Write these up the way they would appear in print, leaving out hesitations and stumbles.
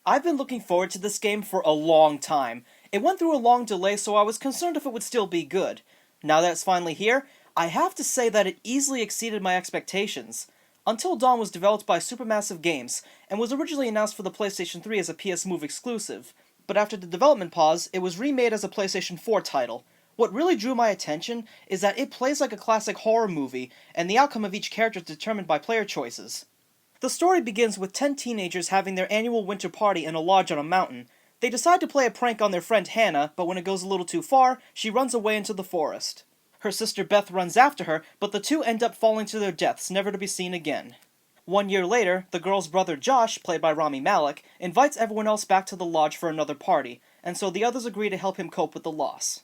I've been looking forward to this game for a long time. It went through a long delay, so I was concerned if it would still be good. Now that it's finally here, I have to say that it easily exceeded my expectations. Until Dawn was developed by Supermassive Games, and was originally announced for the PlayStation 3 as a PS Move exclusive, but after the development pause, it was remade as a PlayStation 4 title. What really drew my attention is that it plays like a classic horror movie, and the outcome of each character is determined by player choices. The story begins with 10 teenagers having their annual winter party in a lodge on a mountain. They decide to play a prank on their friend Hannah, but when it goes a little too far, she runs away into the forest. Her sister Beth runs after her, but the two end up falling to their deaths, never to be seen again. 1 year later, the girl's brother Josh, played by Rami Malek, invites everyone else back to the lodge for another party, and so the others agree to help him cope with the loss.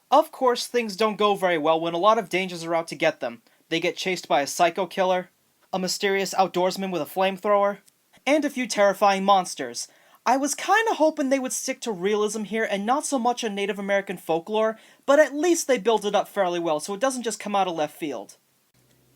Of course, things don't go very well when a lot of dangers are out to get them. They get chased by a psycho killer, a mysterious outdoorsman with a flamethrower, and a few terrifying monsters. I was kinda hoping they would stick to realism here and not so much a Native American folklore, but at least they build it up fairly well so it doesn't just come out of left field.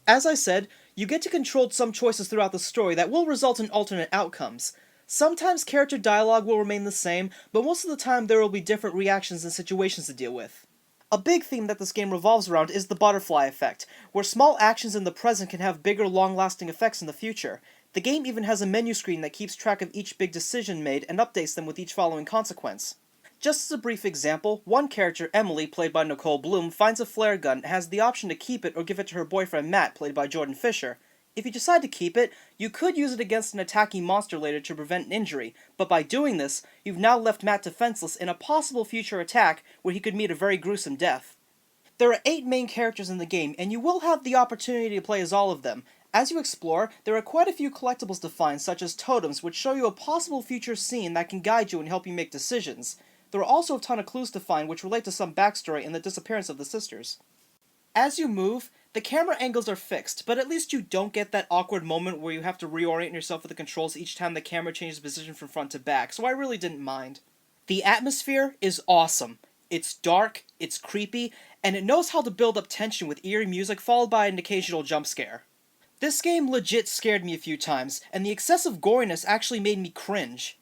As I said, you get to control some choices throughout the story that will result in alternate outcomes. Sometimes character dialogue will remain the same, but most of the time there will be different reactions and situations to deal with. A big theme that this game revolves around is the butterfly effect, where small actions in the present can have bigger, long-lasting effects in the future. The game even has a menu screen that keeps track of each big decision made and updates them with each following consequence. Just as a brief example, one character, Emily, played by Nicole Bloom, finds a flare gun and has the option to keep it or give it to her boyfriend Matt, played by Jordan Fisher. If you decide to keep it, you could use it against an attacking monster later to prevent an injury, but by doing this, you've now left Matt defenseless in a possible future attack where he could meet a very gruesome death. There are 8 main characters in the game, and you will have the opportunity to play as all of them. As you explore, there are quite a few collectibles to find, such as totems, which show you a possible future scene that can guide you and help you make decisions. There are also a ton of clues to find which relate to some backstory and the disappearance of the sisters. As you move, the camera angles are fixed, but at least you don't get that awkward moment where you have to reorient yourself with the controls each time the camera changes position from front to back, so I really didn't mind. The atmosphere is awesome. It's dark, it's creepy, and it knows how to build up tension with eerie music followed by an occasional jump scare. This game legit scared me a few times, and the excessive goriness actually made me cringe.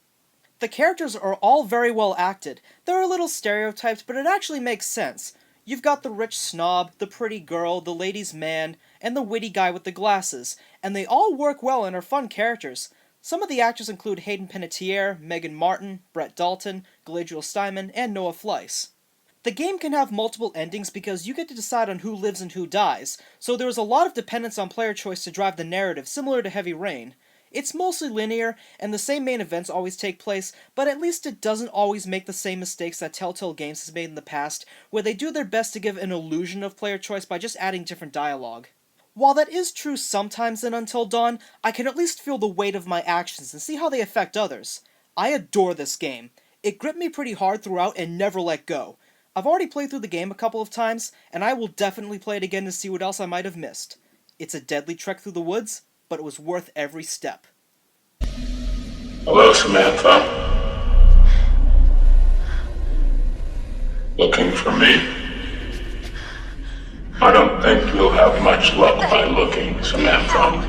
The characters are all very well acted. They're a little stereotyped, but it actually makes sense. You've got the rich snob, the pretty girl, the ladies' man, and the witty guy with the glasses, and they all work well and are fun characters. Some of the actors include Hayden Panettiere, Megan Martin, Brett Dalton, Galadriel Steinman, and Noah Fleiss. The game can have multiple endings because you get to decide on who lives and who dies, so there is a lot of dependence on player choice to drive the narrative, similar to Heavy Rain. It's mostly linear, and the same main events always take place, but at least it doesn't always make the same mistakes that Telltale Games has made in the past, where they do their best to give an illusion of player choice by just adding different dialogue. While that is true sometimes in Until Dawn, I can at least feel the weight of my actions and see how they affect others. I adore this game. It gripped me pretty hard throughout and never let go. I've already played through the game a couple of times, and I will definitely play it again to see what else I might have missed. It's a deadly trek through the woods, but it was worth every step. Hello, Samantha. Looking for me? I don't think you'll have much luck by looking, Samantha.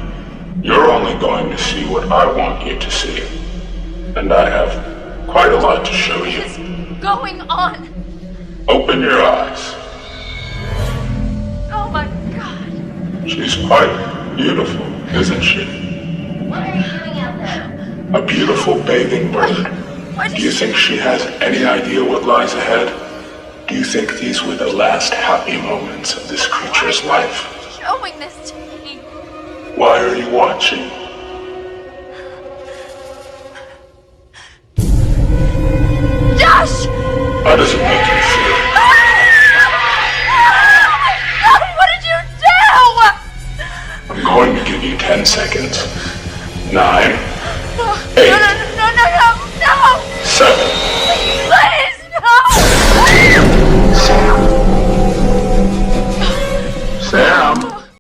You're only going to see what I want you to see. And I have quite a lot to show you. What is going on? Open your eyes. Oh my god. She's quite beautiful, isn't she? What are you doing out there? A beautiful bathing bird. Do you think she has any idea what lies ahead? Do you think these were the last happy moments of this creature's life? Showing this to me. Why are you watching? Josh! How does it make you feel? What did you do? I'm going to give you 10 seconds. 9, 8, No. 7,